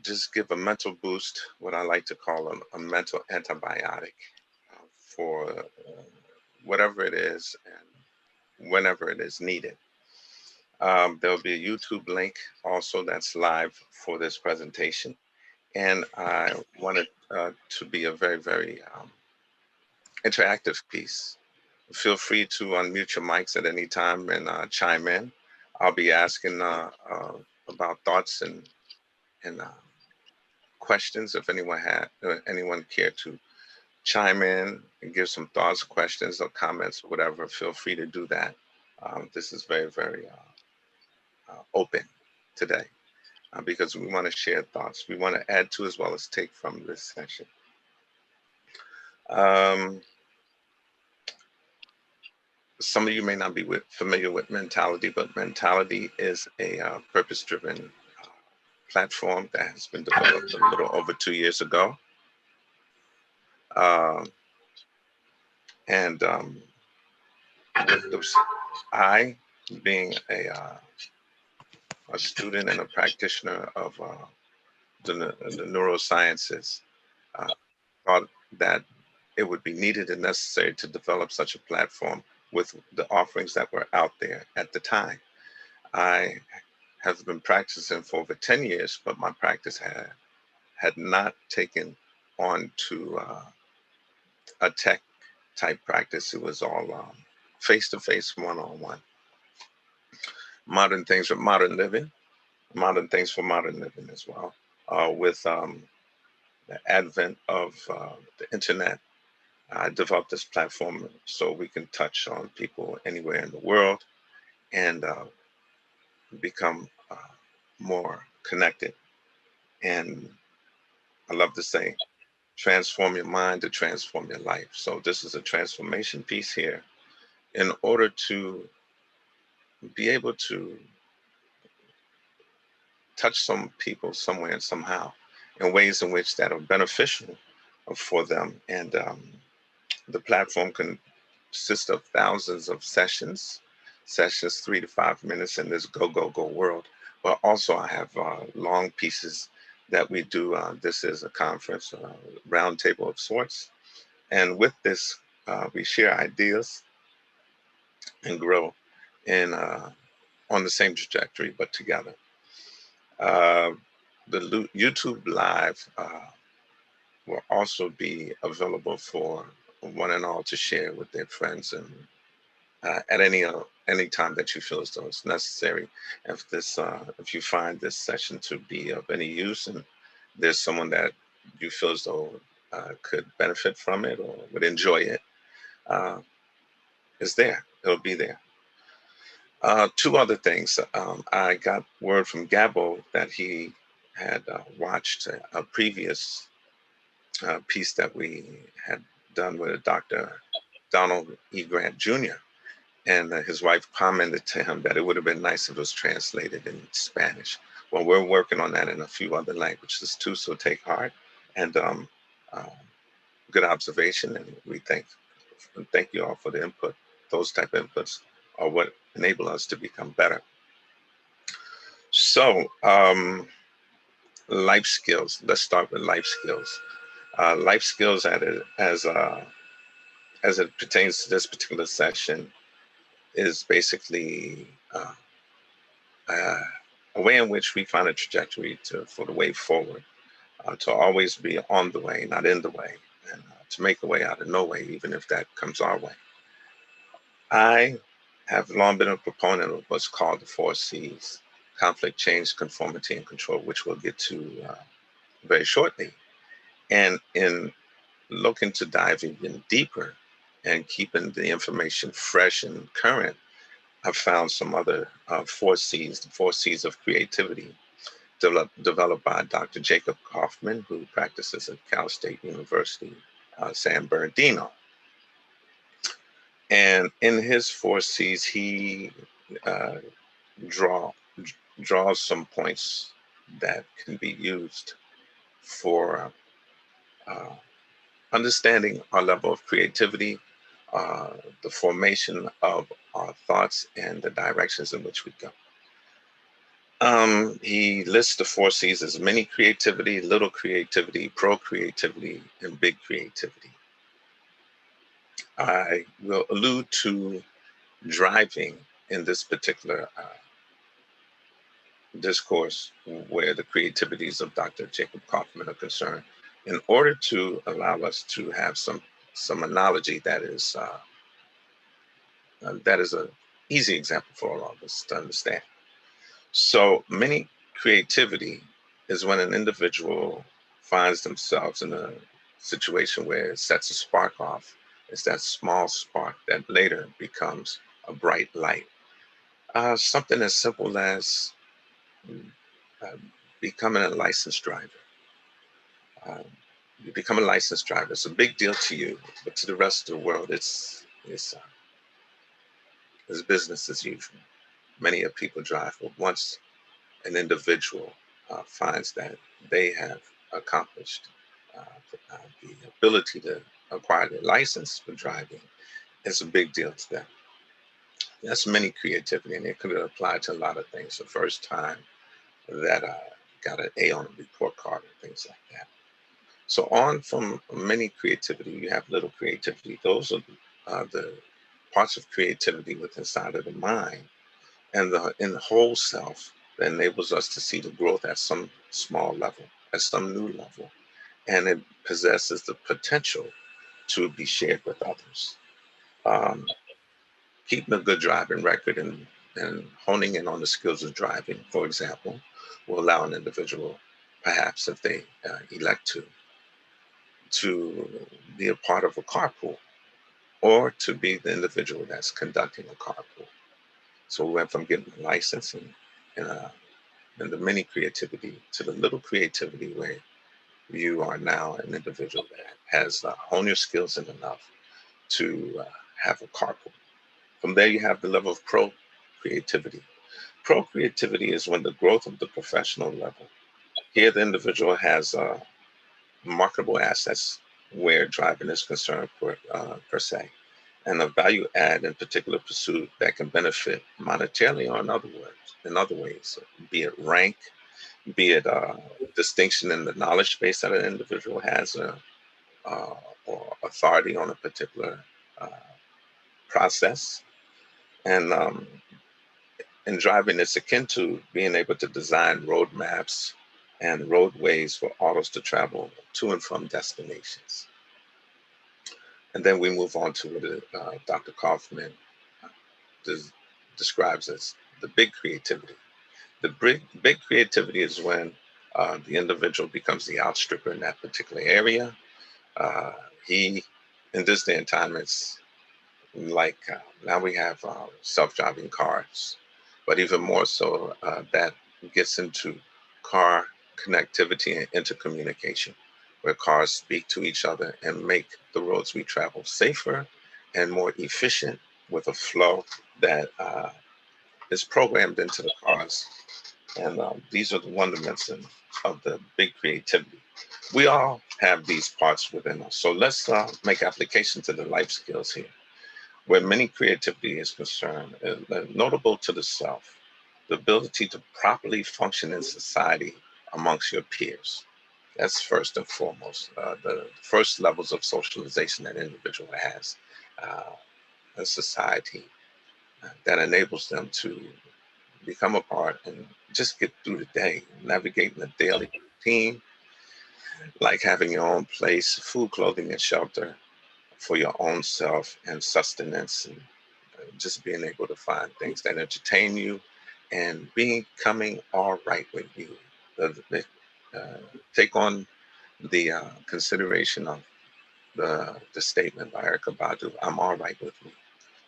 just give a mental boost, what I like to call a mental antibiotic for whatever it is and whenever it is needed. There'll be a YouTube link also that's live for this presentation. And I want it to be a very, very interactive piece. Feel free to unmute your mics at any time and chime in. I'll be asking about thoughts and questions. If anyone care to chime in and give some thoughts, questions, or comments, whatever, feel free to do that. This is very, very open today because we want to share thoughts. We want to add to as well as take from this session. Um, some of you may not be familiar with Mentality, but Mentality is a purpose-driven platform that has been developed a little over 2 years ago. Um, and with those, I, being a student and a practitioner of the neurosciences, uh, thought that it would be needed and necessary to develop such a platform with the offerings that were out there at the time. I have been practicing for over 10 years, but my practice had not taken on to a tech type practice. It was all face-to-face, one-on-one. Modern things for modern living, modern things for modern living as well. With the advent of the internet, I developed this platform so we can touch on people anywhere in the world and become more connected. And I love to say, transform your mind to transform your life. So this is a transformation piece here in order to be able to touch some people somewhere and somehow in ways in which that are beneficial for them. And the platform can consist of thousands of sessions 3 to 5 minutes in this go world. But also I have long pieces that we do. This is a conference, roundtable of sorts. And with this, we share ideas and grow in on the same trajectory, but together. Uh, the YouTube Live will also be available for one and all to share with their friends and at any time that you feel as though it's necessary. If you find this session to be of any use and there's someone that you feel as though could benefit from it or would enjoy it, uh, it's there. It'll be there. Two other things. I got word from Gabo that he had watched a previous piece that we had done with Dr. Donald E. Grant Jr. And his wife commented to him that it would have been nice if it was translated in Spanish. Well, we're working on that in a few other languages too, so take heart. And uh, good observation, and we thank you all for the input. Those type of inputs are what enable us to become better. So, life skills. Let's start with life skills. Life skills as it pertains to this particular session is basically uh, a way in which we find a trajectory for the way forward, to always be on the way, not in the way, and to make a way out of no way, even if that comes our way. I have long been a proponent of what's called the 4 C's: conflict, change, conformity, and control, which we'll get to very shortly. And in looking to dive even deeper and keeping the information fresh and current, I've found some other 4 C's, the 4 C's of creativity, developed by Dr. Jacob Kaufman, who practices at Cal State University, San Bernardino. And in his 4 C's, he uh, draw, draws some points that can be used for understanding our level of creativity, uh, the formation of our thoughts, and the directions in which we go. He lists the four C's as mini creativity, little creativity, pro creativity, and big creativity. I will allude to driving in this particular discourse where the creativities of Dr. Jacob Kaufman are concerned, in order to allow us to have some analogy that is a easy example for all of us to understand. So many creativity is when an individual finds themselves in a situation where it sets a spark off. It's that small spark that later becomes a bright light. Something as simple as uh, becoming a licensed driver. Um, you become a licensed driver. It's a big deal to you, but to the rest of the world, it's business as usual. Many of people drive, but once an individual finds that they have accomplished uh, the ability to acquire their license for driving, it's a big deal to them. That's many creativity, and it could apply to a lot of things. The first time that I got an A on a report card and things like that. So on from many creativity, you have little creativity. Those are the parts of creativity within inside of the mind and the in the whole self that enables us to see the growth at some small level, at some new level, and it possesses the potential to be shared with others. Um, Keeping a good driving record and honing in on the skills of driving, for example, will allow an individual, perhaps if they elect to be a part of a carpool or to be the individual that's conducting a carpool. So we went from getting a license and and the mini creativity to the little creativity where you are now an individual that has honed your skills in enough to have a carpool. From there, you have the level of pro creativity. Pro creativity is when the growth of the professional level. Here, the individual has marketable assets where driving is concerned per se, and a value add in particular pursuit that can benefit monetarily or in other ways, be it rank, be it distinction in the knowledge base that an individual has, uh, or authority on a particular uh, process. And driving is akin to being able to design roadmaps and roadways for autos to travel to and from destinations. And then we move on to what Dr. Kaufman des- describes as the big creativity. The big creativity is when the individual becomes the outstripper in that particular area. Uh, he, in this day and time, it's like now we have self-driving cars, but even more so, that gets into car connectivity and intercommunication, where cars speak to each other and make the roads we travel safer and more efficient with a flow that is programmed into the cars. And these are the wonderments of the big creativity. We all have these parts within us. So let's make application to the life skills here. Where many creativity is concerned, notable to the self, the ability to properly function in society amongst your peers. That's first and foremost. The first levels of socialization that individual has uh, in society that enables them to become a part and just get through the day, navigating the daily routine, like having your own place, food, clothing, and shelter for your own self and sustenance, and just being able to find things that entertain you and becoming all right with you. Uh, Take on the consideration of the statement by Erica Badu, I'm all right with me.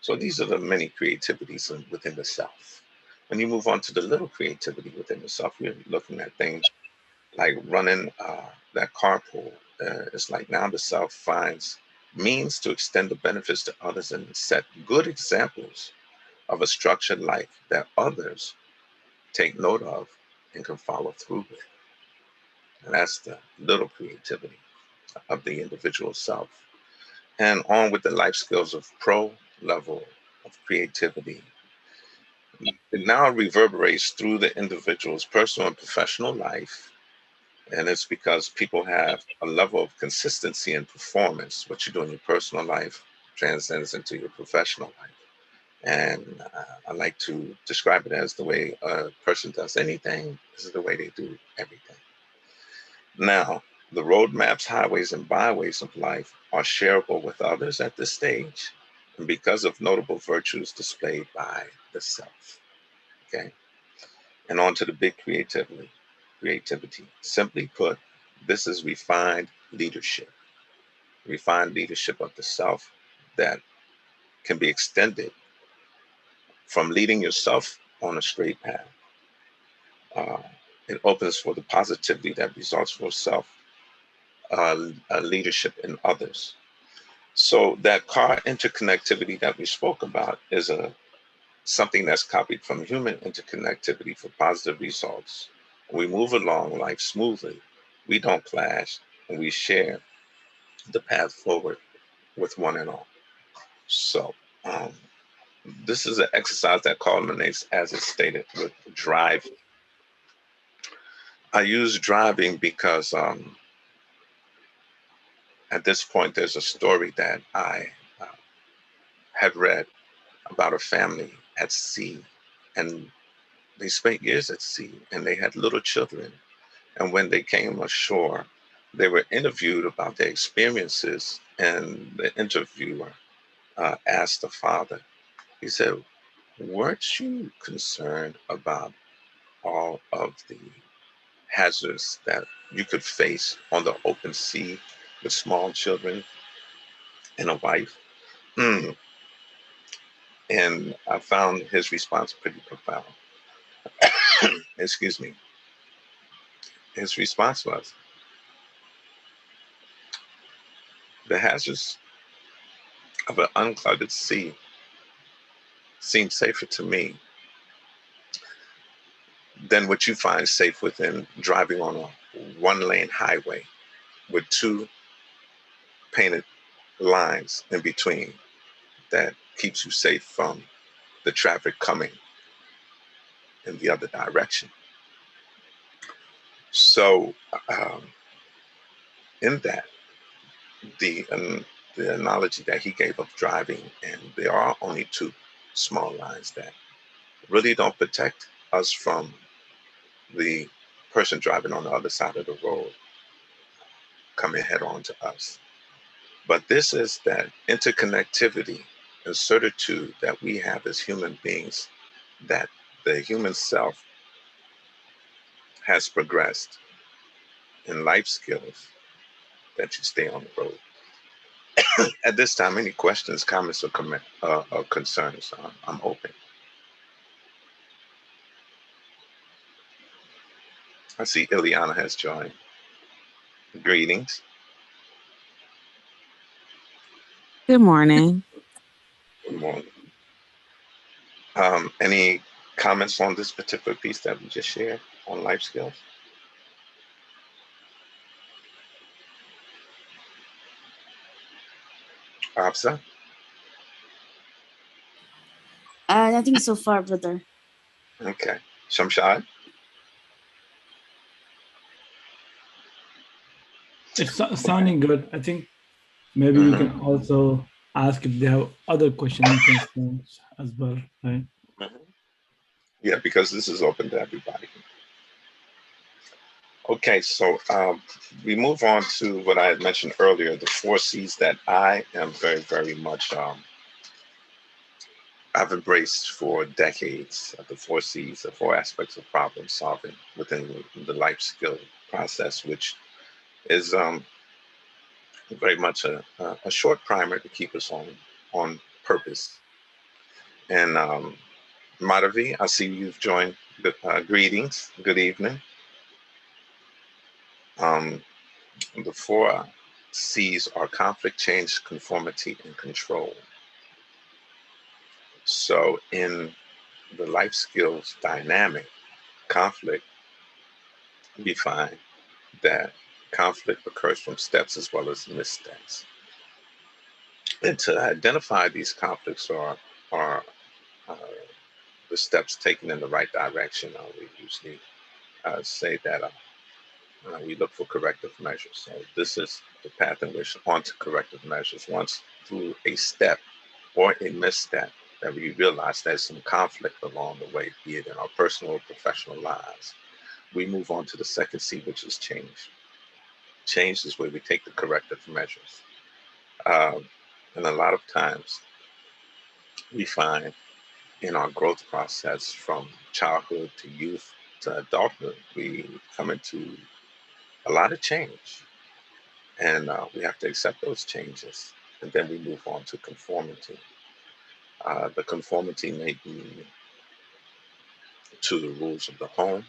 So these are the many creativities within the self. When you move on to the little creativity within the self, you're looking at things like running that carpool. It's like now the self finds means to extend the benefits to others and set good examples of a structured life that others take note of and can follow through with. And that's the little creativity of the individual self. And on with the life skills of pro level of creativity. It now reverberates through the individual's personal and professional life. And it's because people have a level of consistency in performance. What you do in your personal life transcends into your professional life. And I like to describe it as the way a person does anything, this is the way they do everything. Now, the roadmaps, highways, and byways of life are shareable with others at this stage, and because of notable virtues displayed by the self. Okay, and on to the big creativity. Creativity. Simply put, this is refined leadership of the self that can be extended from leading yourself on a straight path. Uh, it opens for the positivity that results for self leadership in others. So that car interconnectivity that we spoke about is a something that's copied from human interconnectivity for positive results. We move along life smoothly. We don't clash, and we share the path forward with one and all. So um, this is an exercise that culminates, as it's stated, with driving. I use driving because at this point there's a story that I uh, had read about a family at sea, and they spent years at sea, and they had little children. And when they came ashore, they were interviewed about their experiences, and the interviewer asked the father, he said, weren't you concerned about all of the hazards that you could face on the open sea with small children and a wife? Mm. And I found his response pretty profound. Excuse me. His response was, the hazards of an unclouded sea seem safer to me than what you find safe within driving on a one lane highway with two painted lines in between that keeps you safe from the traffic coming in the other direction. So, in that, the the analogy that he gave of driving, and there are only two small lines that really don't protect us from the person driving on the other side of the road coming head on to us. But this is that interconnectivity and certitude that we have as human beings, that the human self has progressed in life skills that you stay on the road. At this time, any questions, comments, or concerns? I'm open. I see Ileana has joined. Greetings. Good morning. Good morning. Any comments on this particular piece that we just shared on life skills? Absa? Nothing so far, brother. Okay. Shamshad? It's sounding good. I think maybe we can Mm-hmm. also ask if they have other question and concerns as well, right? Mm-hmm. Yeah, because this is open to everybody. Okay, so we move on to what I had mentioned earlier, the four C's that I am very, very much, I've embraced for decades. The four C's, the four aspects of problem solving within the life skill process, which is very much a short primer to keep us on purpose. And Madhavi, I see you've joined. Greetings, good evening. Um, the four C's are conflict, change, conformity, and control. So in the life skills dynamic, conflict, we find that conflict occurs from steps as well as missteps. And to identify these conflicts are uh, the steps taken in the right direction, we usually say that we look for corrective measures. So this is the path in which onto corrective measures. Once through a step or a misstep that we realize there's some conflict along the way, be it in our personal or professional lives, we move on to the second C, which is change. Change is where we take the corrective measures. And a lot of times we find in our growth process from childhood to youth to adulthood, we come into a lot of change. And we have to accept those changes. And then we move on to conformity. The conformity may be to the rules of the home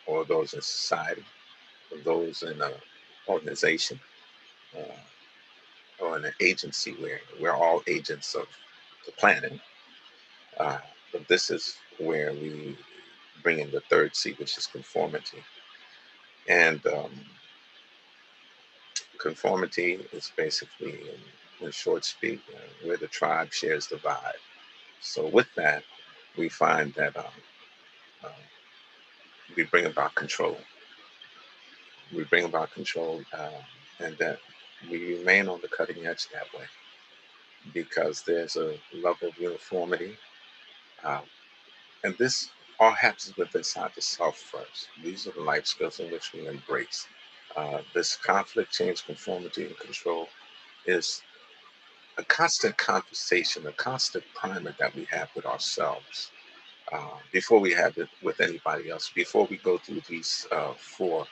or those in society or those in an organization or in an agency where we're all agents of the planet. But this is where we bring in the third C, which is conformity. And conformity is basically, in short speak, where the tribe shares the vibe. So with that, we find that uh, we bring about control. We bring about control, and that we remain on the cutting edge that way because there's a level of uniformity. Uh, and this all happens with inside the self first. These are the life skills in which we embrace. This conflict, change, conformity, and control is a constant conversation, a constant primer that we have with ourselves before we have it with anybody else, before we go through these four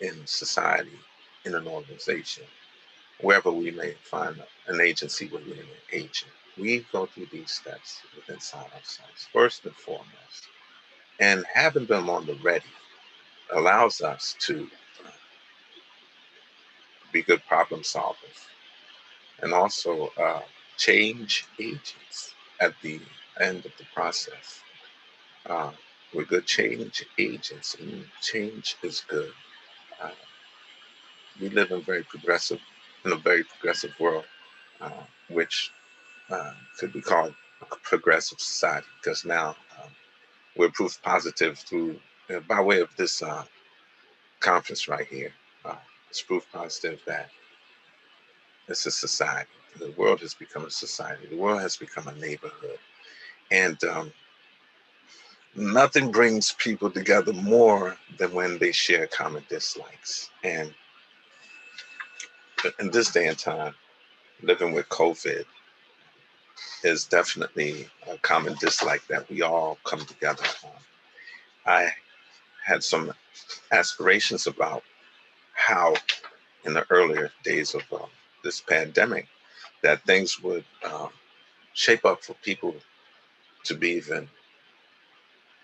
in society, in an organization, wherever we may find an agency where we're an agent. We go through these steps within inside ourselves, first and foremost. And having them on the ready allows us to be good problem solvers and also change agents at the end of the process. Uh, we're good change agents, and change is good. Uh, we live in a very progressive world, which could be called a progressive society because now we're proof positive through, by way of this conference right here. It's proof positive that it's a society. The world has become a society. The world has become a neighborhood. And nothing brings people together more than when they share common dislikes. And in this day and time, living with COVID is definitely a common dislike that we all come together on. I had some aspirations about how, in the earlier days of this pandemic, that things would shape up for people to be even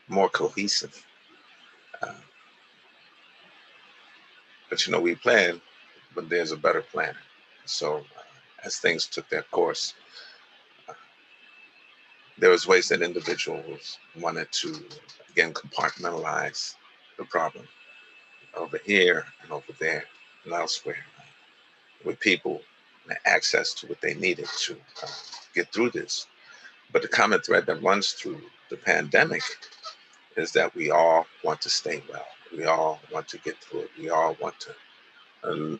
more cohesive. Uh, but we plan, but there's a better plan. So as things took their course, there was ways that individuals wanted to again compartmentalize the problem over here and over there and elsewhere with people and access to what they needed to get through this. But the common thread that runs through the pandemic is that we all want to stay well. We all want to get through it. We all want to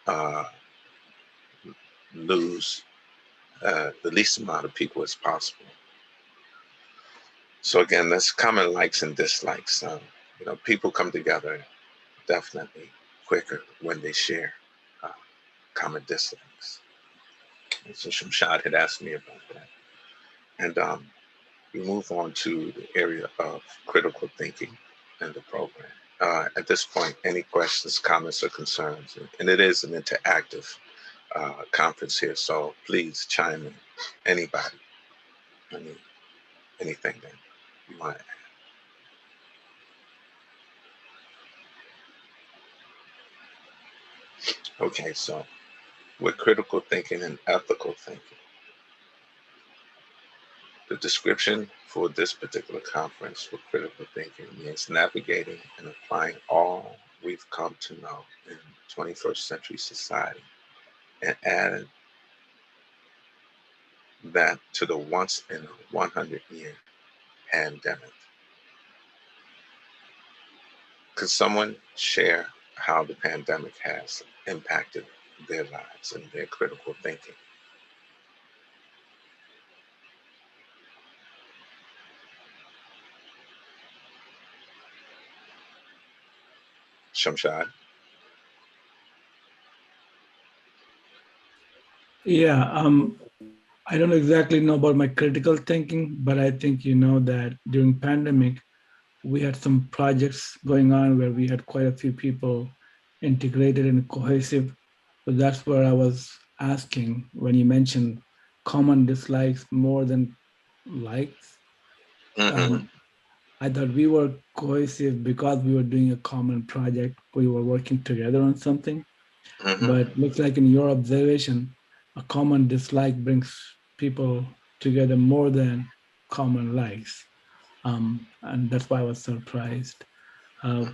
lose the least amount of people as possible. So again, that's common likes and dislikes. People come together definitely quicker when they share uh, common dislikes. And so Shamshad had asked me about that. And we move on to the area of critical thinking in the program. At this point, any questions, comments, or concerns? And it is an interactive conference here, so please chime in. Anybody, any, anything that you want to add. Okay, so with critical thinking and ethical thinking, the description for this particular conference for critical thinking means navigating and applying all we've come to know in 21st century society and adding that to the once in a 100-year pandemic. Could someone share how the pandemic has impacted their lives and their critical thinking? Shamshad? Yeah, I don't exactly know about my critical thinking, but I think you know that during pandemic, we had some projects going on where we had quite a few people integrated and cohesive. So that's where I was asking when you mentioned common dislikes more than likes. Mm-hmm. Um, I thought we were cohesive because we were doing a common project. We were working together on something. Mm-hmm. But looks like in your observation, a common dislike brings people together more than common likes. And that's why I was surprised. Uh,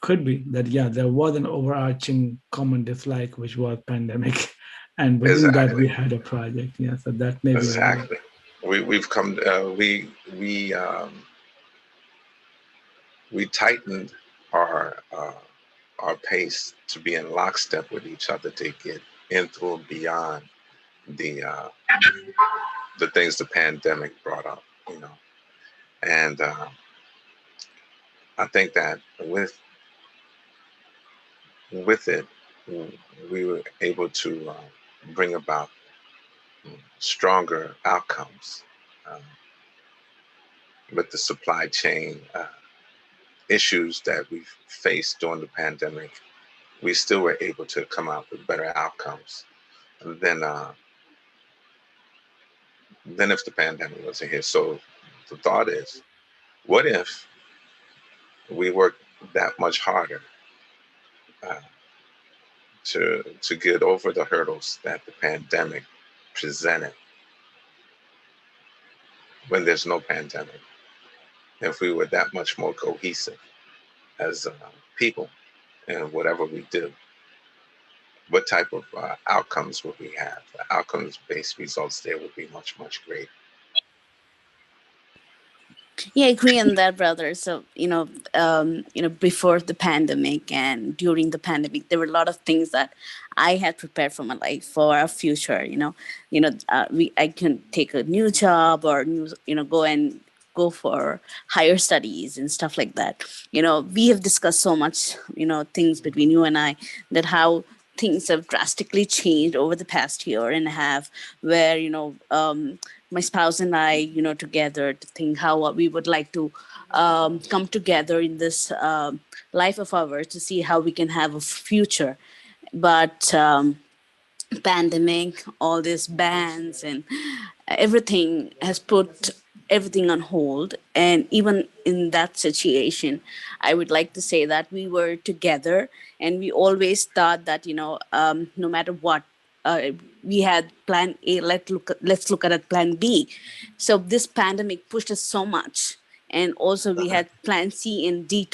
could be that, yeah, there was an overarching common dislike, which was pandemic. And within that, Exactly. we had a project. Yeah, so that may be a reason. Exactly. We've come. We tightened our pace to be in lockstep with each other to get in through and beyond the uh, the things the pandemic brought up. And I think that with it, we were able to bring about stronger outcomes um, with the supply chain issues that we faced during the pandemic. We still were able to come out with better outcomes than if the pandemic wasn't here. So the thought is, what if we worked that much harder uh, to get over the hurdles that the pandemic presented when there's no pandemic? If we were that much more cohesive as people in whatever we do, what type of outcomes would we have? The outcomes-based results there would be much, much greater. Yeah, I agree on that, brother. So, before the pandemic and during the pandemic, there were a lot of things that I had prepared for my life, for our future. I can take a new job or go for higher studies and stuff like that. We have discussed so much, things between you and I, that how things have drastically changed over the past year and a half, where my spouse and I, together to think how we would like to come together in this life of ours to see how we can have a future. But pandemic, all these bans and everything has put everything on hold. And even in that situation, I would like to say that we were together and we always thought that, no matter what, uh, we had plan A, let's look at it, plan B. So this pandemic pushed us so much. And also we had plan C and D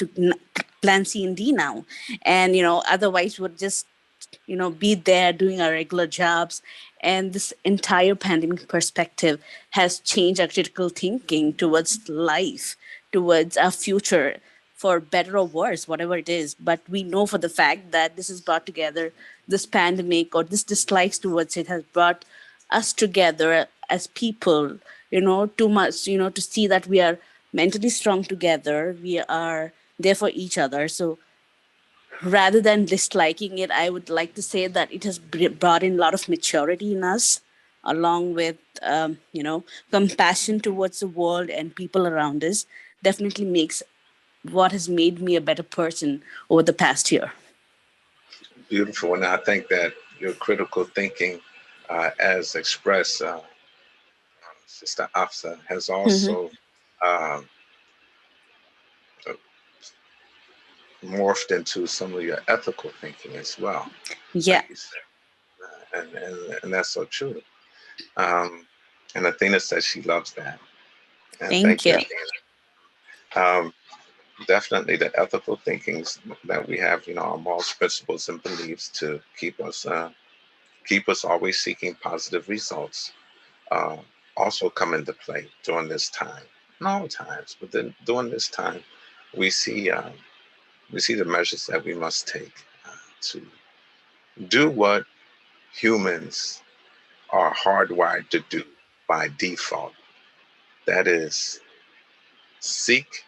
now. And, otherwise would just be there doing our regular jobs. And this entire pandemic perspective has changed our critical thinking towards life, towards our future, for better or worse, whatever it is. But we know for the fact that this has brought together, this pandemic or this dislikes towards it has brought us together as people, too much, to see that we are mentally strong together, we are there for each other. So rather than disliking it, I would like to say that it has brought in a lot of maturity in us, along with compassion towards the world and people around us. Definitely makes what has made me a better person over the past year. Beautiful. And I think that your critical thinking, as expressed, Sister Afsa, has Hmm. also uh, morphed into some of your ethical thinking as well, Yeah. like you said. And that's so true. Um, and Athena says she loves that. And Thank thank you, you. Athena. Definitely the ethical thinkings that we have, our morals, principles, and beliefs to keep us always seeking positive results, uh, also come into play during this time. not all times, but then during this time, we see the measures that we must take to do what humans are hardwired to do by default. That is, seek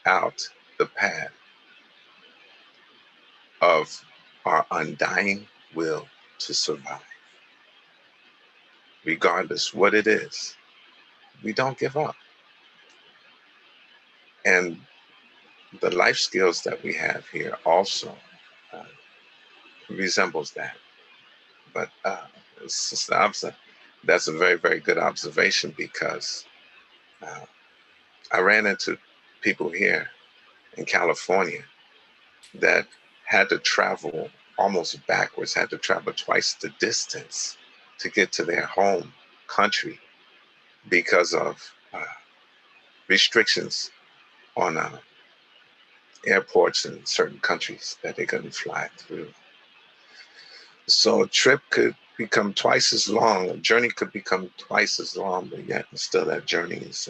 out the path of our undying will to survive. Regardless what it is, we don't give up. And the life skills that we have here also uh, resembles that. But that's a very, very good observation, because uh, I ran into people here in California that had to travel almost backwards, had to travel twice the distance to get to their home country because of restrictions on airports in certain countries that they couldn't fly through. So a trip could become twice as long, a journey could become twice as long, but yet still that journey is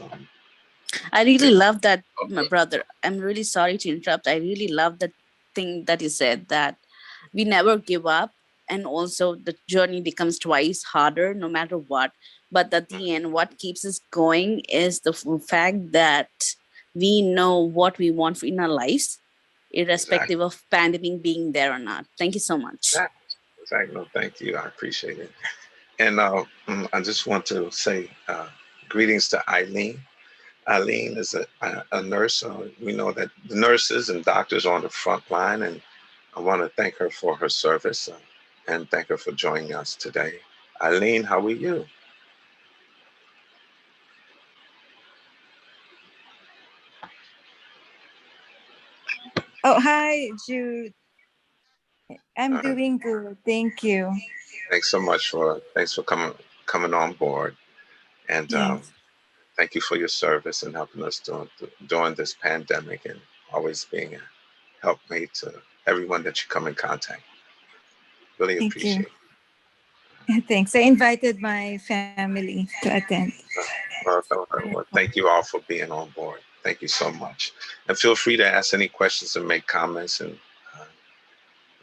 I really it's love that, so my good. brother. I'm really sorry to interrupt. I really love that thing that you said, that we never give up. And also, the journey becomes twice harder no matter what. But at Mm, the end, what keeps us going is the fact that we know what we want in our lives, exactly. irrespective of pandemic being there or not. Thank you so much. Exactly. Exactly. No, thank you. I appreciate it. And I just want to say greetings to Eileen. Eileen is a nurse. We know that the nurses and doctors are on the front line, and I want to thank her for her service and thank her for joining us today. Eileen, how are you? Oh, hi, Jude. I'm Uh, doing good. Thank you. thanks for coming on board, and Yes. thank you for your service and helping us during this pandemic, and always being a helpmate to everyone that you come in contact. Really Thank you. appreciate it. Thanks. I invited my family to attend. Well, thank you all for being on board. Thank you so much. And feel free to ask any questions and make comments. And uh,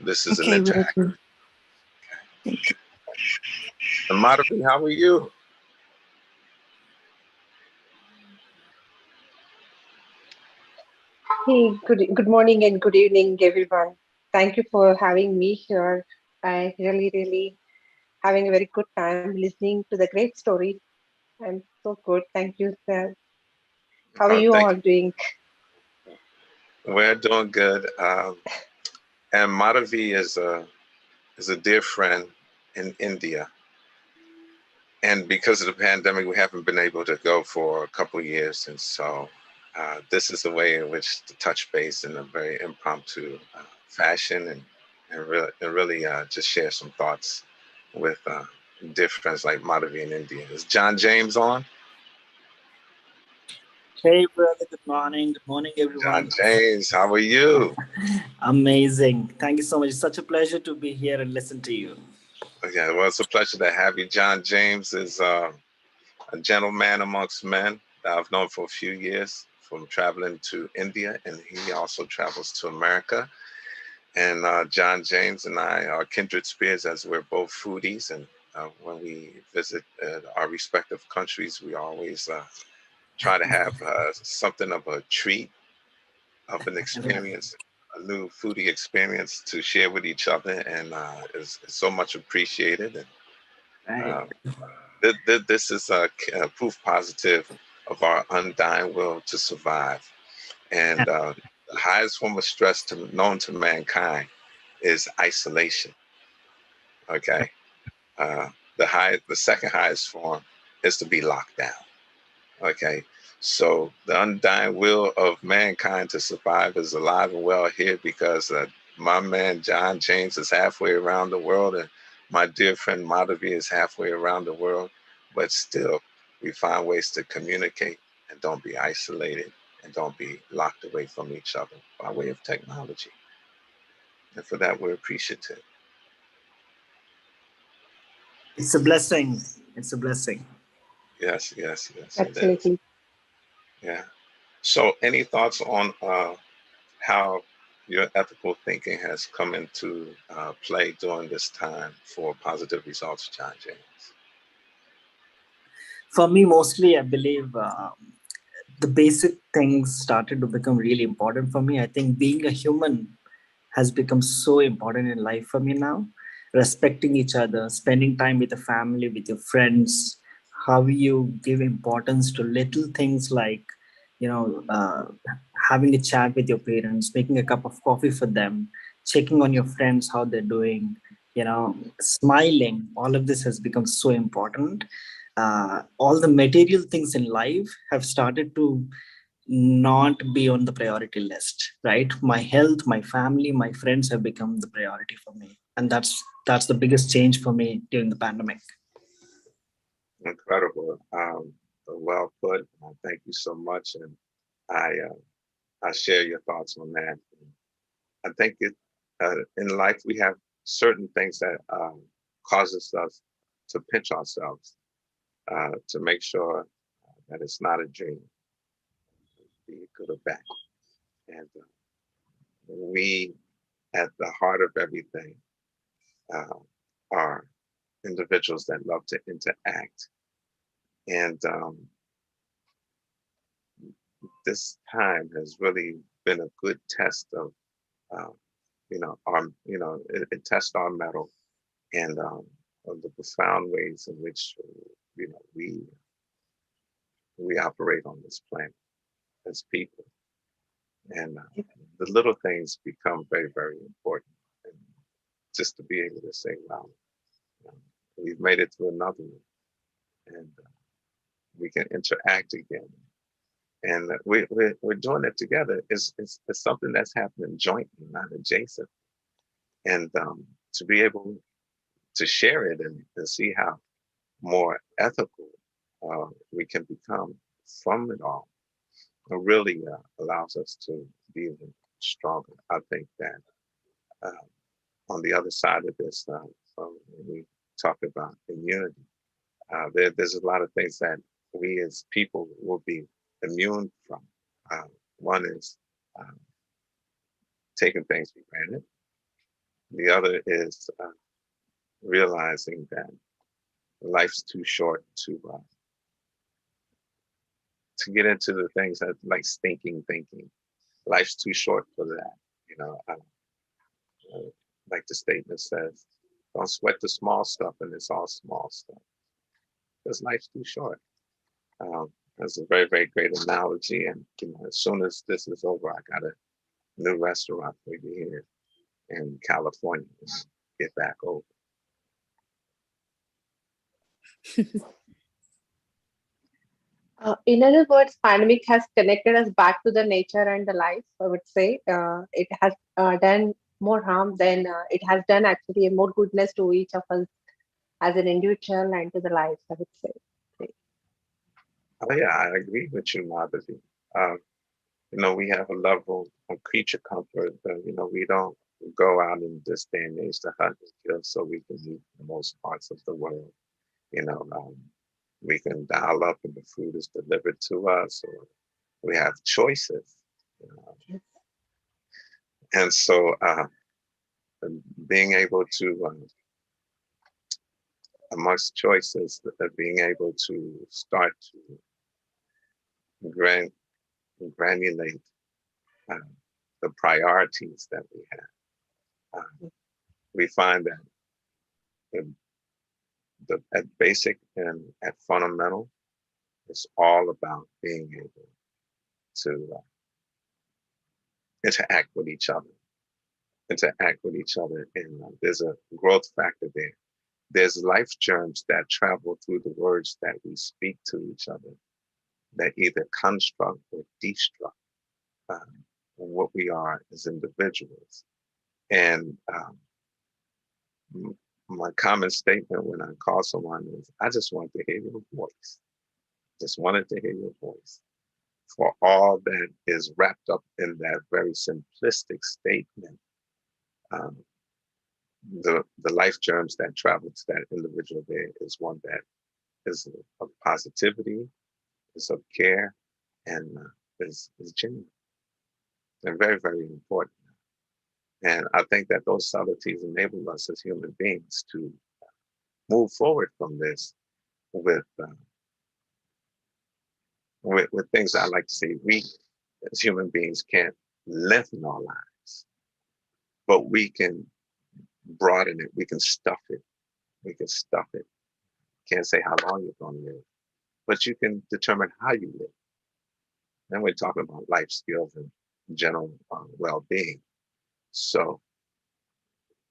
this is an Okay, will interact. do. Thank you. And Madhavi, how are you? Hey, good morning and good evening, everyone. Thank you for having me here. I really having a very good time listening to the great story. I'm so good. Thank you, sir. How are you Thank all doing? you. We're doing good. And Madhavi is a dear friend in India. And because of the pandemic, we haven't been able to go for a couple of years. And so this is a way in which to touch base in a very impromptu fashion, and really just share some thoughts with dear friends like Madhavi in India. Is John James on? Hey, brother. Good morning. Good morning, John everyone. James, how are you? Amazing. Thank you so much. It's such a pleasure to be here and listen to you. Yeah, well, it's a pleasure to have you. John James is a gentleman amongst men that I've known for a few years from traveling to India, and he also travels to America. And John James and I are kindred spirits, as we're both foodies. And when we visit our respective countries, we always try to have something of a treat, of an experience, a new foodie experience to share with each other. And it's so much appreciated. And Right. uh, this is a proof positive of our undying will to survive. And the highest form of stress known to mankind is isolation. Okay, uh, the second highest form is to be locked down. Okay, so the undying will of mankind to survive is alive and well here, because my man John James is halfway around the world, and my dear friend Madhavi is halfway around the world. But still, we find ways to communicate and don't be isolated and don't be locked away from each other by way of technology. And for that, we're appreciative. It's a blessing. It's a blessing. Yes, yes, yes, it is. Absolutely. Yeah. So, any thoughts on how your ethical thinking has come into play during this time for positive results, John James? For me, mostly, I believe the basic things started to become really important for me. I think being a human has become so important in life for me now. Respecting each other, spending time with the family, with your friends, how you give importance to little things like, you know, having a chat with your parents, making a cup of coffee for them, checking on your friends, how they're doing, smiling. All of this has become so important. All the material things in life have started to not be on the priority list, right? My health, my family, my friends have become the priority for me, and that's the biggest change for me during the pandemic. Incredible. Well put. Thank you so much. And I, I share your thoughts on that. I think in life we have certain things that causes us to pinch ourselves to make sure that it's not a dream, be it good or bad. And we, at the heart of everything, uh, are individuals that love to interact. And this time has really been a good test of, uh, it tests our mettle and of the profound ways in which, you know, we operate on this planet as people. And the little things become very, very important. And just to be able to say, wow, you know, we've made it through another one, and we can interact again. And we're doing it together. It's something that's happening jointly, not adjacent. And to be able to share it and see how more ethical we can become from it all, it really allows us to be even stronger. I think that uh, on the other side of this, when we talk about immunity, there's a lot of things that we as people will be immune from. One is um, taking things for granted. The other is realizing that life's too short to get into the things that like stinking thinking. Life's too short for that. You know, like the statement says, don't sweat the small stuff, and it's all small stuff. Because life's too short. That's a very, very great analogy. And you know, as soon as this is over, I got a new restaurant for you here in California. Get back over. In other words, pandemic has connected us back to the nature and the life. I would say it has done more harm than it has done actually, more goodness to each of us as an individual and to the life. I would say. Oh yeah, I agree with you, Madhavi. Um, you know, we have a level of creature comfort that, you know, we don't go out in this day and age to hunt and kill so we can eat in most parts of the world. You know, we can dial up and the food is delivered to us, or we have choices. You know? Yes. And so being able to, amongst choices, being able to start to gran- granulate uh, the priorities that we have. We find that the, at basic and at fundamental, it's all about being able to interact with each other, and there's a growth factor there. There's life germs that travel through the words that we speak to each other that either construct or destruct what we are as individuals. And my common statement when I call someone is, I just want to hear your voice. Just wanted to hear your voice. For all that is wrapped up in that very simplistic statement, um, the life germs that travel to that individual there is one that is of positivity, is of care, and is genuine and very, very important. And I think that those subtleties enable us as human beings to move forward from this with with things I like to say. We as human beings can't lengthen our lives, but we can broaden it. We can stuff it. We can stuff it. Can't say how long you're going to live, but you can determine how you live. And we're talking about life skills and general well-being. So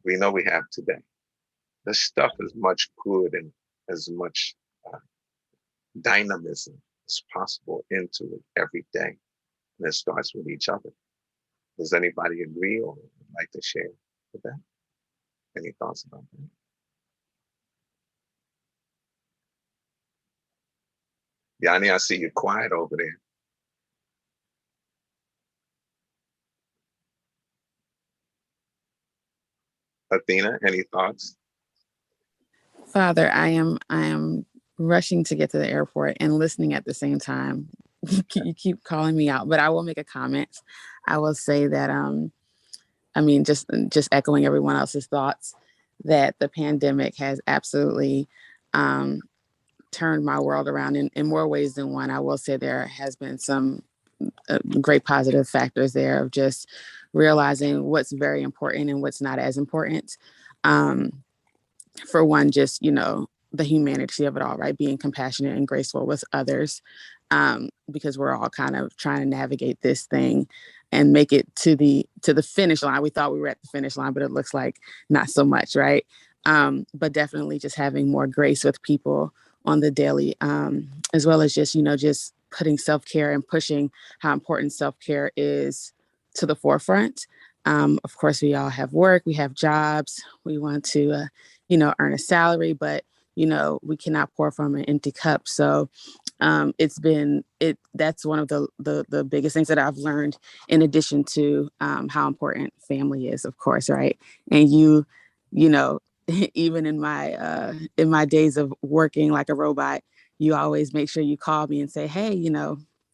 we know we have today. Let's stuff as much good and as much uh, dynamism as possible into it every day. And it starts with each other. Does anybody agree or would like to share with that? Any thoughts about that? Yanni, I see you quiet over there. Athena, any thoughts? Father, I am rushing to get to the airport and listening at the same time. You keep calling me out, but I will make a comment. I will say that I mean, just echoing everyone else's thoughts, that the pandemic has absolutely turned my world around in more ways than one. I will say there has been some great positive factors there of just realizing what's very important and what's not as important. For one, just, the humanity of it all, right? Being compassionate and graceful with others, because we're all kind of trying to navigate this thing and make it to the finish line. We thought we were at the finish line, but it looks like not so much, right? But definitely just having more grace with people on the daily, as well as just putting self-care and pushing how important self-care is to the forefront. Of course, we all have work, we have jobs, we want to earn a salary, but we cannot pour from an empty cup. So that's one of the biggest things that I've learned, in addition to how important family is, of course, right? And you know even in my days of working like a robot, you always make sure you call me and say, hey,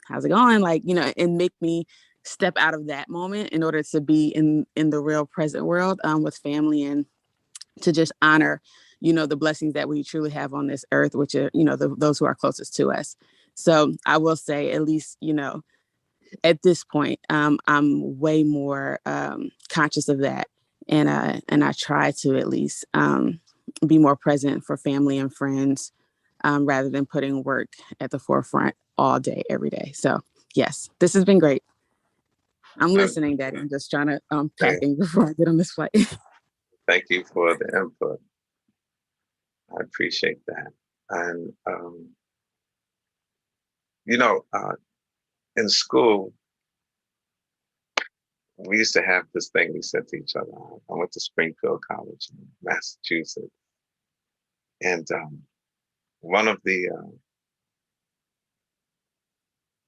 how's it going, like, and make me step out of that moment in order to be in the real present world, with family, and to just honor, the blessings that we truly have on this earth, which are, those who are closest to us. So I will say, at least, at this point, I'm way more conscious of that. And I try to at least be more present for family and friends, rather than putting work at the forefront all day, every day. So yes, this has been great. I'm listening, Daddy. I'm just trying to packing before I get on this flight. Thank you for the input. I appreciate that. And, you know, uh, in school, we used to have this thing we said to each other. I went to Springfield College in Massachusetts. And one of the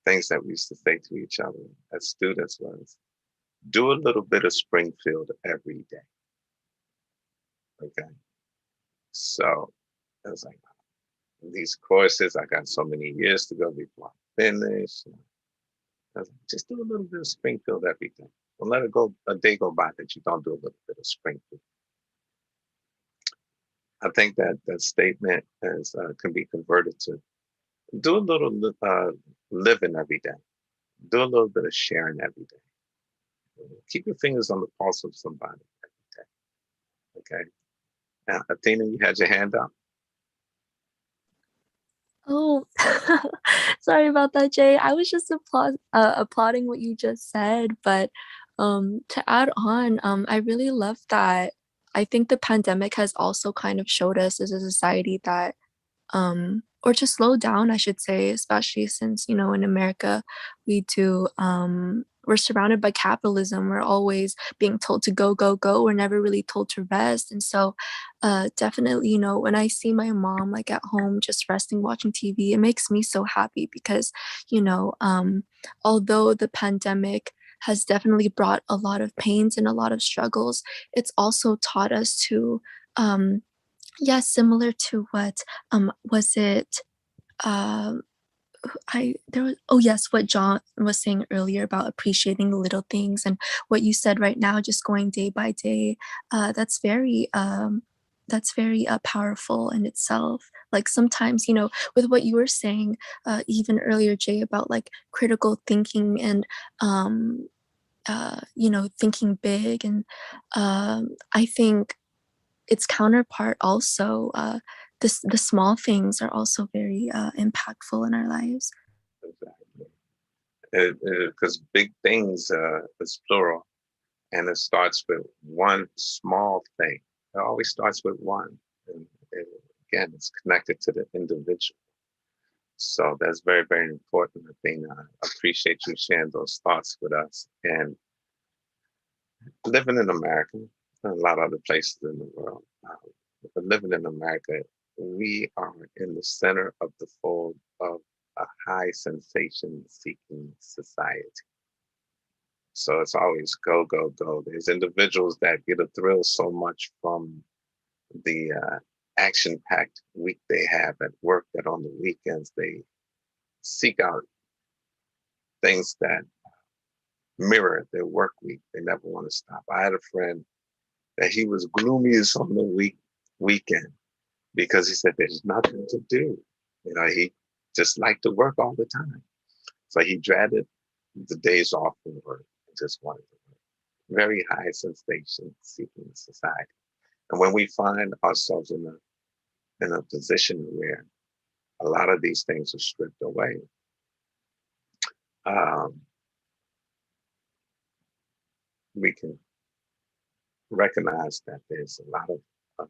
things that we used to say to each other as students was, do a little bit of Springfield every day. Okay. So it was like, these courses, I got so many years to go before I finish. I was like, just do a little bit of Springfield every day. Don't let it go a day go by that you don't do a little bit of Springfield. I think that that statement can be converted to do a little living every day. Do a little bit of sharing every day. Keep your fingers on the pulse of somebody every day. Okay. Now, Athena, you had your hand up. Oh, sorry about that, Jay. I was just applauding what you just said, but to add on, I really love that. I think the pandemic has also kind of showed us as a society that or to slow down, I should say, especially since, in America, we're surrounded by capitalism. We're always being told to go, go, go. We're never really told to rest. And so definitely, when I see my mom like at home just resting, watching TV, it makes me so happy because, although the pandemic has definitely brought a lot of pains and a lot of struggles, it's also taught us to yeah, similar to what was it there was, oh yes, what John was saying earlier about appreciating the little things, and what you said right now, just going day by day. That's very powerful in itself. Like sometimes, with what you were saying, even earlier, Jay, about like critical thinking and thinking big, and I think its counterpart also, the small things are also very impactful in our lives. Exactly. Because big things is plural, and it starts with one small thing. It always starts with one. And again, it's connected to the individual. So that's very, very important. I think I appreciate you sharing those thoughts with us. And living in America, and a lot of other places in the world, but living in America, we are in the center of the fold of a high sensation seeking society. So it's always go, go, go. There's individuals that get a thrill so much from the action-packed week they have at work that on the weekends they seek out things that mirror their work week. They never want to stop. I had a friend that he was gloomiest on the weekend because he said there's nothing to do. He just liked to work all the time. So he dreaded the days off from work and just wanted to work. Very high sensation seeking society. And when we find ourselves in a position where a lot of these things are stripped away, we can recognize that there's a lot of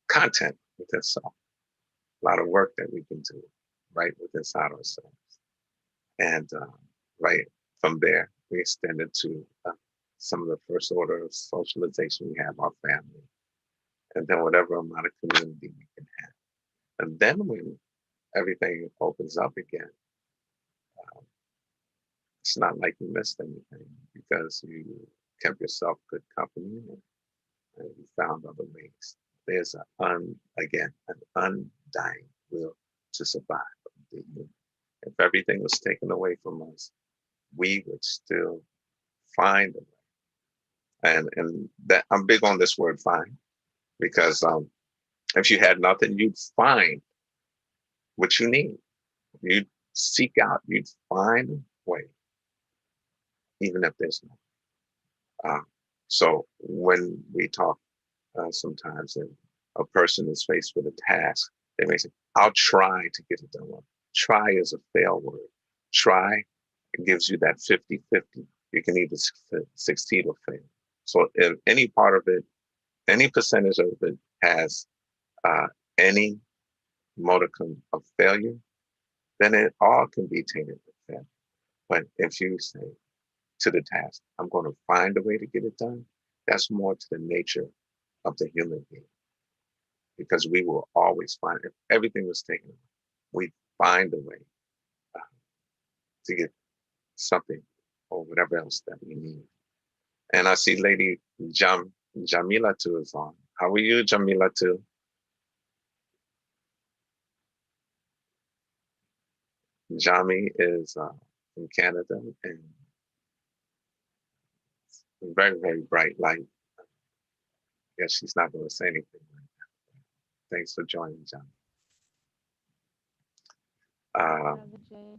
content within self, a lot of work that we can do right within inside ourselves. And right from there, we extend it to some of the first order of socialization we have, our family, and then whatever amount of community we can have. And then when everything opens up again, it's not like you missed anything because you kept yourself good company and you found other ways. There's again, an undying will to survive. If everything was taken away from us, we would still find a way. And that I'm big on this word find, because if you had nothing, you'd find what you need. You'd seek out, you'd find a way, even if there's no. So when we talk sometimes and a person is faced with a task, they may say, I'll try to get it done. Well, try is a fail word. Try, it gives you that 50-50. You can either succeed or fail. So if any part of it, any percentage of it has any modicum of failure, then it all can be tainted with failure. But if you say to the task, I'm going to find a way to get it done, that's more to the nature of the human being. Because we will always find, if everything was taken away, we find a way to get something or whatever else that we need. And I see Lady Jamila too is on. How are you, Jamila too? Jami is from Canada and very, very bright light. I guess she's not going to say anything right now. Thanks for joining, Jami. Jay.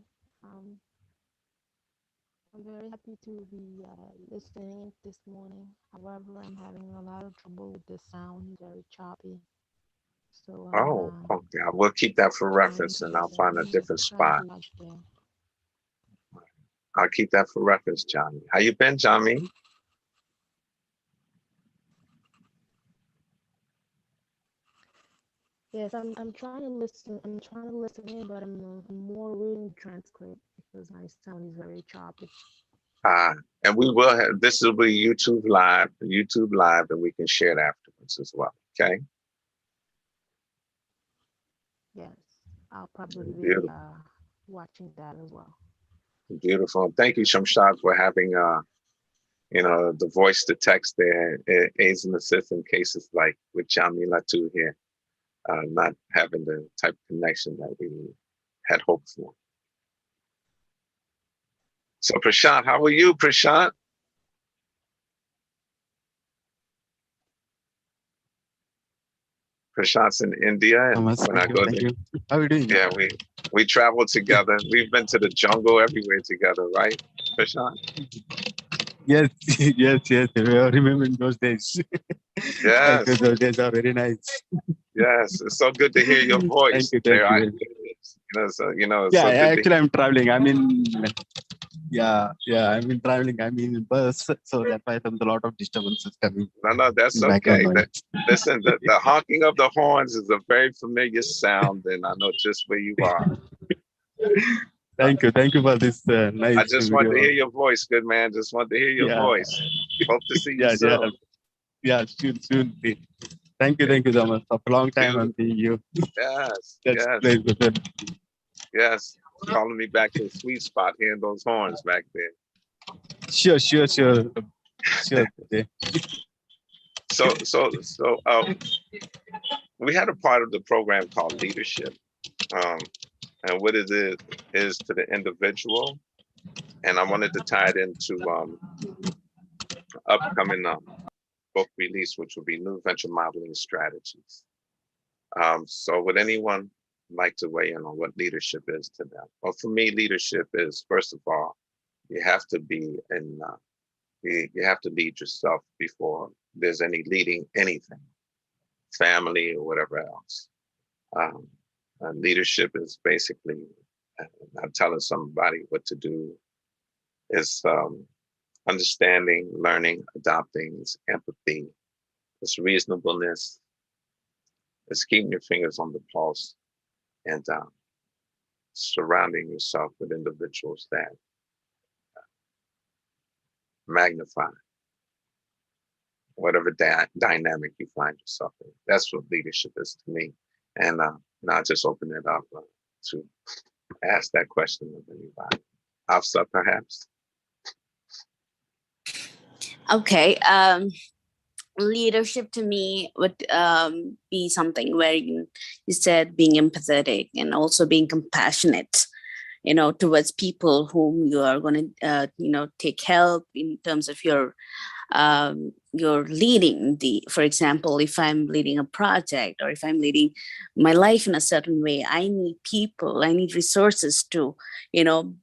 I'm very happy to be listening this morning. However, I'm having a lot of trouble with the sound. It's very choppy. So I'm Oh, okay. I will keep that for reference and I'll find a different trying spot. to watch there. I'll keep that for reference, Johnny. How you been, Johnny? Yes, I'm trying to listen. I'm trying to listen in, but I'm more reading transcript because my sound is very choppy. And we will have, this will be YouTube live, and we can share it afterwards as well. Okay. Yes, I'll probably be Beautiful. watching that as well. Beautiful. Thank you, Shamshad, for having the voice to text there. It aids and assists in cases like with Jamila too here, not having the type of connection that we need. had hoped for. So Prashant, how are you, Prashant? Prashant's in India, and when I go there, how are you doing? yeah, we travel together. We've been to the jungle everywhere together, right, Prashant? Yes, yes, yes. I remember those days. Yes. Those days are very nice. Yes, it's so good to hear your voice. Thank There, you. it's so good Actually, I'm traveling. I'm in traveling. I'm in bus, so that's why there's a lot of disturbances coming. No, that's okay. Listen, the honking of the horns is a very familiar sound, and I know just where you are. Thank you for this nice I just want to hear your voice, good man. Just want to hear your voice. Hope to see you soon. Soon. Thank you so much. After a long time, I'm seeing you. Yes, That's yes. Calling me back to the sweet spot, hearing those horns back there. Sure. So, we had a part of the program called leadership, and what it is to the individual, and I wanted to tie it into upcoming book release, which will be New Venture Modeling Strategies. So would anyone like to weigh in on what leadership is to them? Well, for me, leadership is, first of all, you have to be you have to lead yourself before there's any leading anything, family or whatever else. Leadership is basically not telling somebody what to do. It's understanding, learning, adopting, it's empathy, it's reasonableness, it's keeping your fingers on the pulse, and surrounding yourself with individuals that magnify whatever dynamic you find yourself in. That's what leadership is to me. And now I just open it up to ask that question of anybody. Afsa, perhaps? Okay. Leadership to me would be something where you said being empathetic and also being compassionate, towards people whom you are going to, take help in terms of you're leading for example, if I'm leading a project or if I'm leading my life in a certain way, I need people, I need resources to,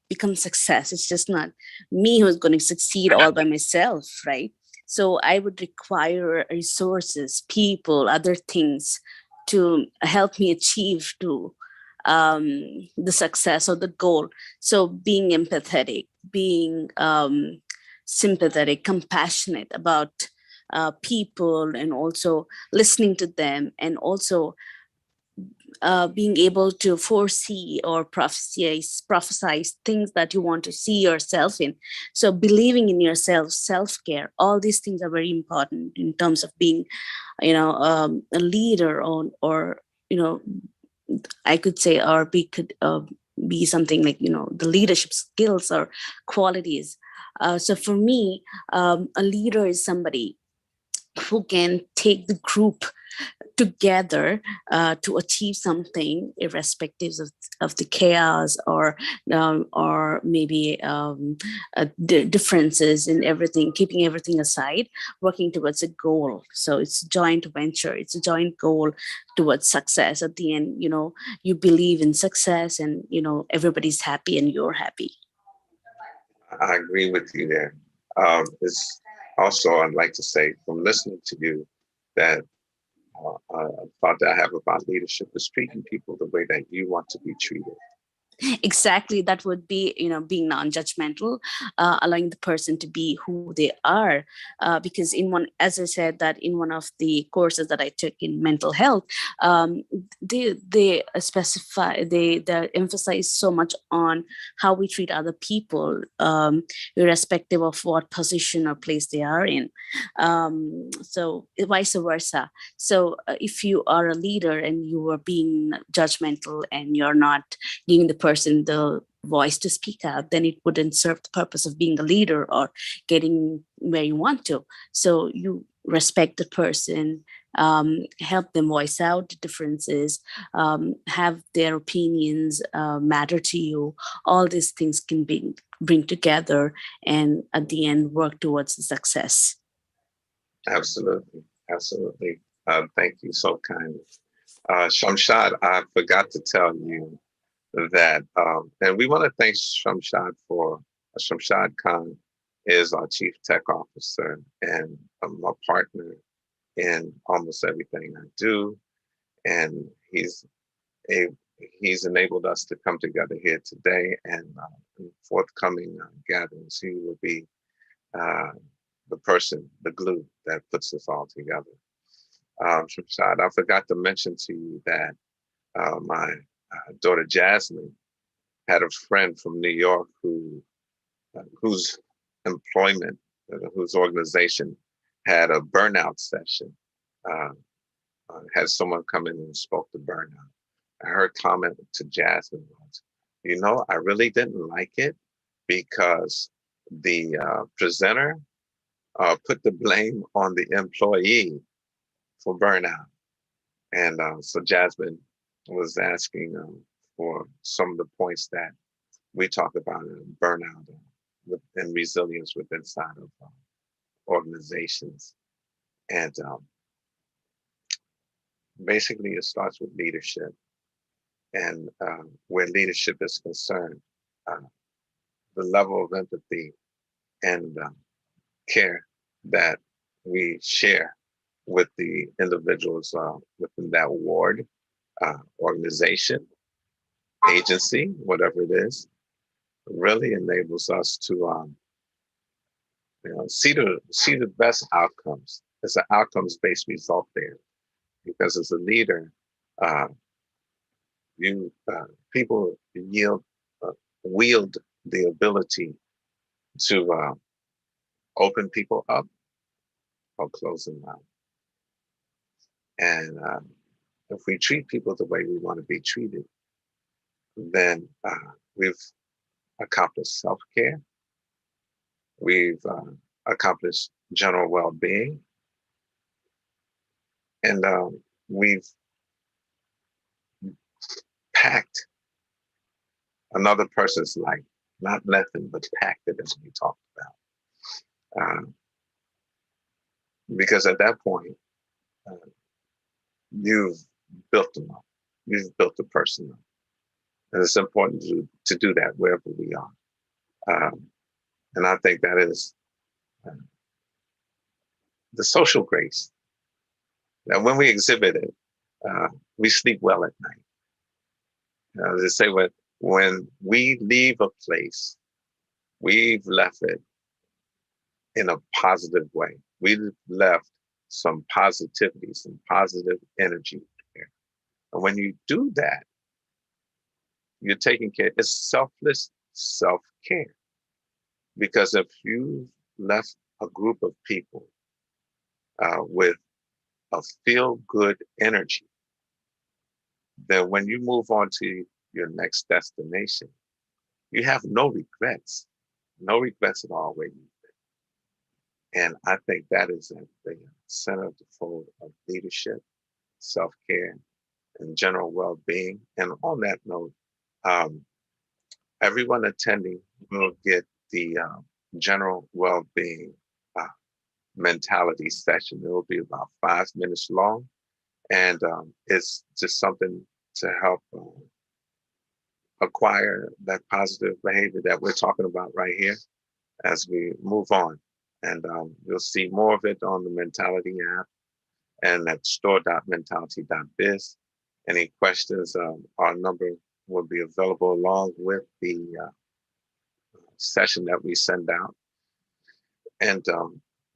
become success. It's just not me who's going to succeed all by myself, right? So I would require resources, people, other things to help me achieve the success or the goal. So being empathetic, being sympathetic, compassionate about people, and also listening to them, and also being able to foresee or prophesize things that you want to see yourself in. So believing in yourself, self-care, all these things are very important in terms of being, a leader or I could say, or could be something like, the leadership skills or qualities. So for me, a leader is somebody who can take the group together to achieve something, irrespective of the chaos or maybe differences in everything, keeping everything aside, working towards a goal. So it's a joint venture, it's a joint goal towards success. At the end, you believe in success, and everybody's happy and you're happy. I agree with you there. It's also, I'd like to say, from listening to you, that thought that I have about leadership is treating people the way that you want to be treated. Exactly, that would be being non-judgmental, allowing the person to be who they are, because as I said, that in one of the courses that I took in mental health, they specify, they emphasize so much on how we treat other people, irrespective of what position or place they are in, so vice versa. So if you are a leader and you are being judgmental and you're not giving the person the voice to speak out, then it wouldn't serve the purpose of being a leader or getting where you want to. So you respect the person, help them voice out differences, have their opinions matter to you. All these things can bring together and at the end work towards the success. Absolutely. Absolutely. Thank you so kindly. Shamshad, I forgot to tell you that, and we want to thank Shamshad Khan is our Chief Tech Officer and my partner in almost everything I do. And he's enabled us to come together here today, and in forthcoming gatherings, he will be the person, the glue that puts us all together. Shamshad, I forgot to mention to you that my daughter Jasmine had a friend from New York whose employment, whose organization had a burnout session. Had someone come in and spoke to burnout. Her comment to Jasmine was, I really didn't like it because the presenter put the blame on the employee for burnout. And so Jasmine was asking for some of the points that we talk about in burnout and resilience with inside of organizations. And basically it starts with leadership. And where leadership is concerned, the level of empathy and care that we share with the individuals within that ward, organization, agency, whatever it is, really enables us to see the best outcomes. It's an outcomes-based result there, because as a leader, people wield the ability to open people up or close them out. And if we treat people the way we want to be treated, then we've accomplished self-care, we've accomplished general well-being, and we've packed another person's life, not nothing, but packed it, as we talked about. Because at that point, you've built them up. You've built the person up. And it's important to do that wherever we are. And I think that is the social grace. Now, when we exhibit it, we sleep well at night. They say when we leave a place, we've left it in a positive way. We've left some positivity, some positive energy there. And when you do that, you're taking care. It's selfless self-care. Because if you left a group of people with a feel-good energy, then when you move on to your next destination, you have no regrets at all where you've been. And I think that is at the center of the fold of leadership, self-care, and general well-being. And on that note, everyone attending will get the general well-being mentality session. It will be about 5 minutes long, and it's just something to help acquire that positive behavior that we're talking about right here as we move on. And you'll see more of it on the Mentality app and at Store.mentality.biz. Any questions, our number will be available along with the session that we send out. And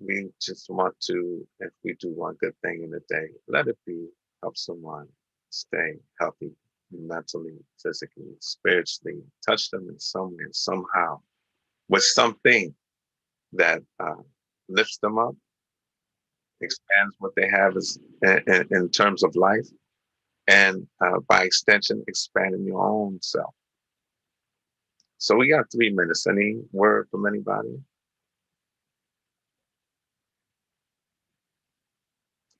we just want to, if we do one good thing in a day, let it be help someone stay healthy mentally, physically, spiritually, touch them in some way, somehow, with something that lifts them up, expands what they have in terms of life, and by extension, expanding your own self. So we got 3 minutes. Any word from anybody?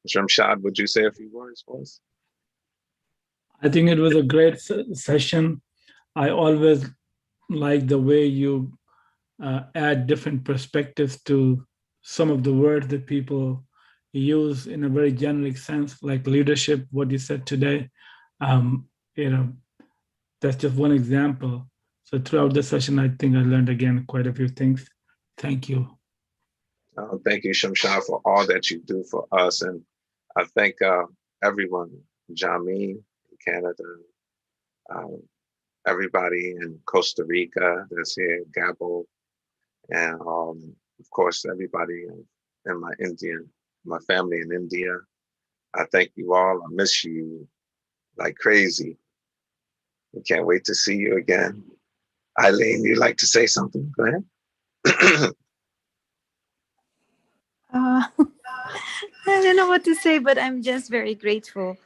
Shamshad, would you say a few words for us? I think it was a great session. I always like the way you add different perspectives to some of the words that people use in a very generic sense, like leadership, what you said today. Um, you know, that's just one example. So throughout the session, I think I learned again quite a few things. Thank you. Thank you, Shamshad, for all that you do for us. And I thank everyone, Jameen, Canada, everybody in Costa Rica that's here, Gabo, and of course, everybody in my family in India. I thank you all. I miss you like crazy. We can't wait to see you again. Eileen, you'd like to say something? Go ahead. I don't know what to say, but I'm just very grateful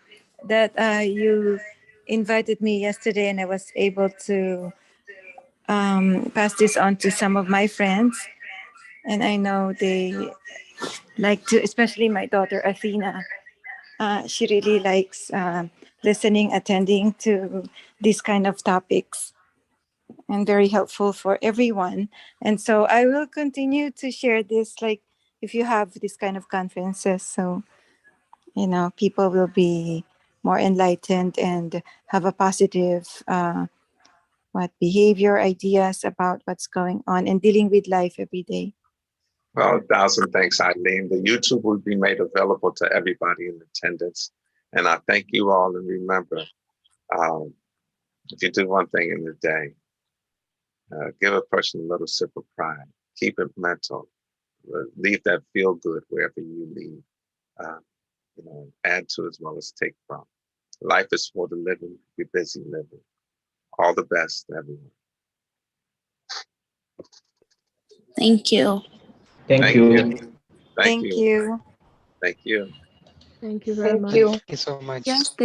that you invited me yesterday and I was able to pass this on to some of my friends. And I know they like to, especially my daughter Athena. She really likes listening, attending to these kind of topics, and very helpful for everyone. And so I will continue to share this, like if you have this kind of conferences, so people will be more enlightened and have a positive behavior ideas about what's going on and dealing with life every day. Well, 1,000 thanks, Eileen. The YouTube will be made available to everybody in attendance. And I thank you all. And remember, if you do one thing in the day, give a person a little sip of pride. Keep it mental. Leave that feel good wherever you leave. Add to as well as take from. Life is for the living. Be busy living. All the best, everyone. Thank you. Thank you. Thank you. You. Thank you. Thank you very Thank much. you. Thank you so much. Yes,